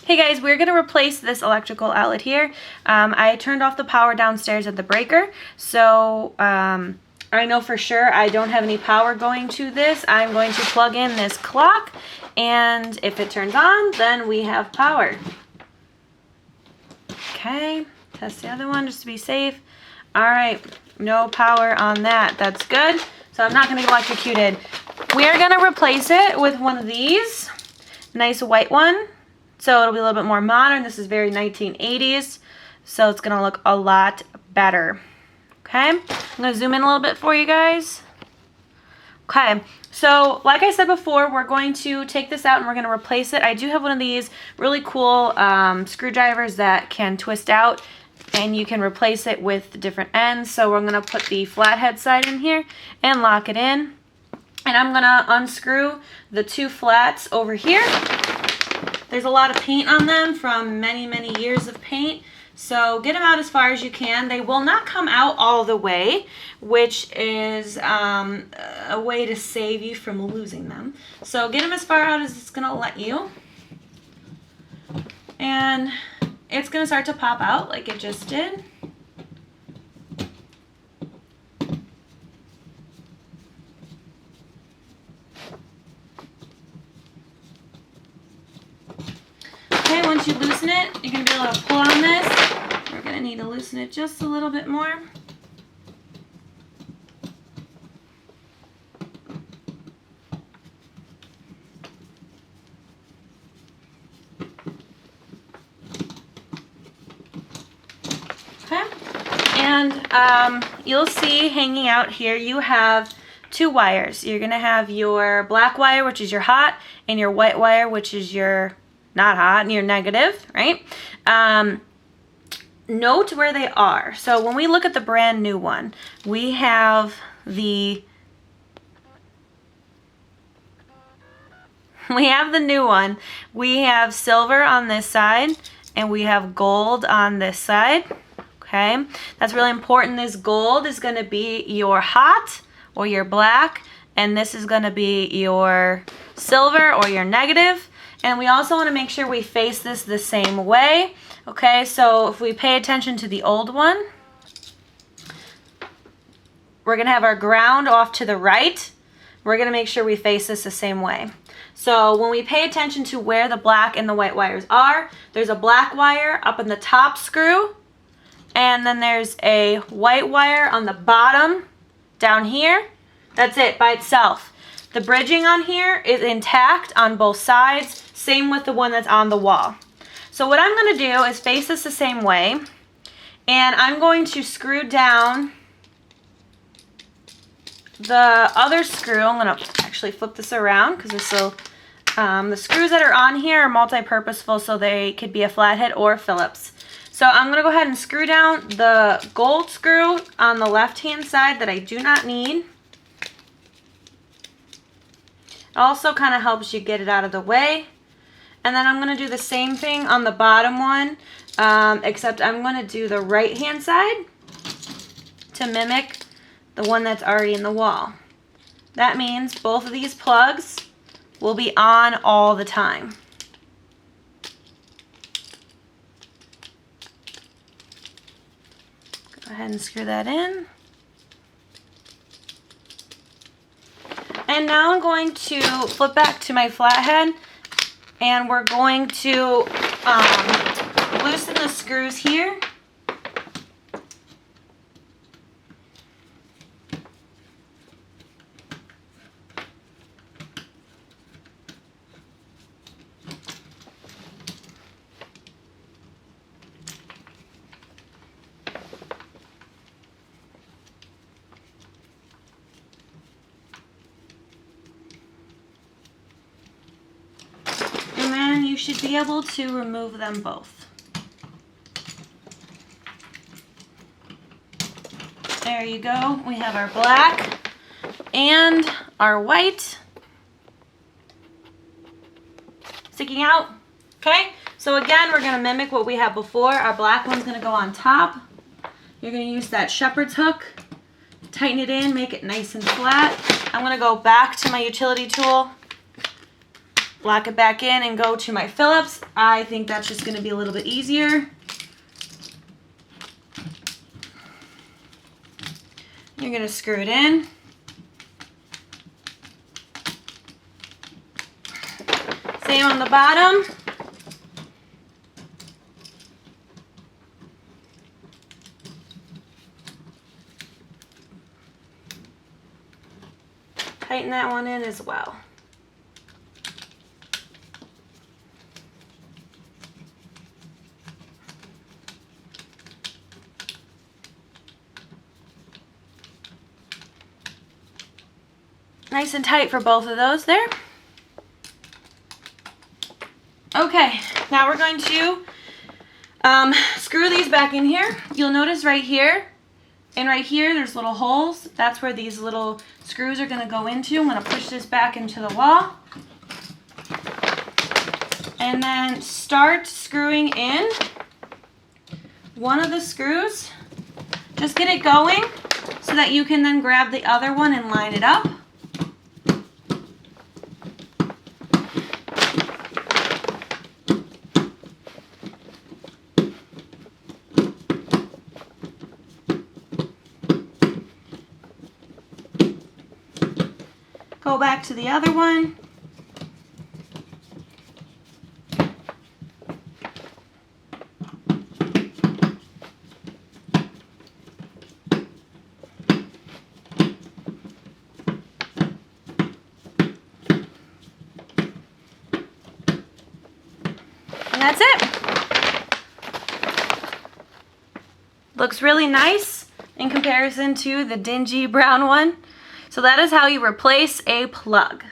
Hey guys, we're going to replace this electrical outlet here. I turned off the power downstairs at the breaker, so I know for sure I don't have any power going to this. I'm going to plug in this clock, and if it turns on, then we have power. Okay, test the other one just to be safe. All right, no power on that. That's good. So I'm not going to get electrocuted. We're going to replace it with one of these. Nice white one. So it'll be a little bit more modern. This is very 1980s. So it's going to look a lot better. Okay, I'm going to zoom in a little bit for you guys. Okay, so like I said before, we're going to take this out and we're going to replace it. I do have one of these really cool screwdrivers that can twist out, and you can replace it with different ends. So we're going to put the flathead side in here and lock it in. And I'm going to unscrew the two flats over here. There's a lot of paint on them from many, many years of paint. So get them out as far as you can. They will not come out all the way, which is a way to save you from losing them. So get them as far out as it's going to let you. And it's going to start to pop out like it just did. Okay, once you loosen it, you're going to be able to pull on this. We're going to need to loosen it just a little bit more. Okay, and you'll see hanging out here you have two wires. You're going to have your black wire, which is your hot, and your white wire, which is your not hot, and your negative, right? Note where they are. So when we look at the brand new one, we have the new one. We have silver on this side, and we have gold on this side. Okay, that's really important. This gold is going to be your hot or your black, and this is going to be your silver or your negative. And we also want to make sure we face this the same way. Okay, so if we pay attention to the old one, we're going to have our ground off to the right. We're going to make sure we face this the same way. So when we pay attention to where the black and the white wires are, there's a black wire up in the top screw, and then there's a white wire on the bottom down here. That's it by itself. The bridging on here is intact on both sides. Same with the one that's on the wall. So what I'm going to do is face this the same way, and I'm going to screw down the other screw. I'm going to actually flip this around because this will, the screws that are on here are multi-purposeful, so they could be a flathead or Phillips. So I'm going to go ahead and screw down the gold screw on the left-hand side that I do not need. It also kind of helps you get it out of the way. And then I'm going to do the same thing on the bottom one, except I'm going to do the right-hand side to mimic the one that's already in the wall. That means both of these plugs will be on all the time. Go ahead and screw that in. And now I'm going to flip back to my flathead, and we're going to loosen the screws here. You should be able to remove them both. There you go. We have our black and our white sticking out. Okay, so again, we're going to mimic what we had before. Our black one's going to go on top. You're going to use that shepherd's hook, tighten it in, make it nice and flat. I'm going to go back to my utility tool, lock it back in and go to my Phillips. I think that's just going to be a little bit easier. You're going to screw it in. Same on the bottom. Tighten that one in as well. Nice and tight for both of those there. Okay, now we're going to screw these back in here. You'll notice right here and right here there's little holes. That's where these little screws are going to go into. I'm going to push this back into the wall. And then start screwing in one of the screws. Just get it going so that you can then grab the other one and line it up. Go back to the other one. And that's it. Looks really nice in comparison to the dingy brown one. So that is how you replace a plug.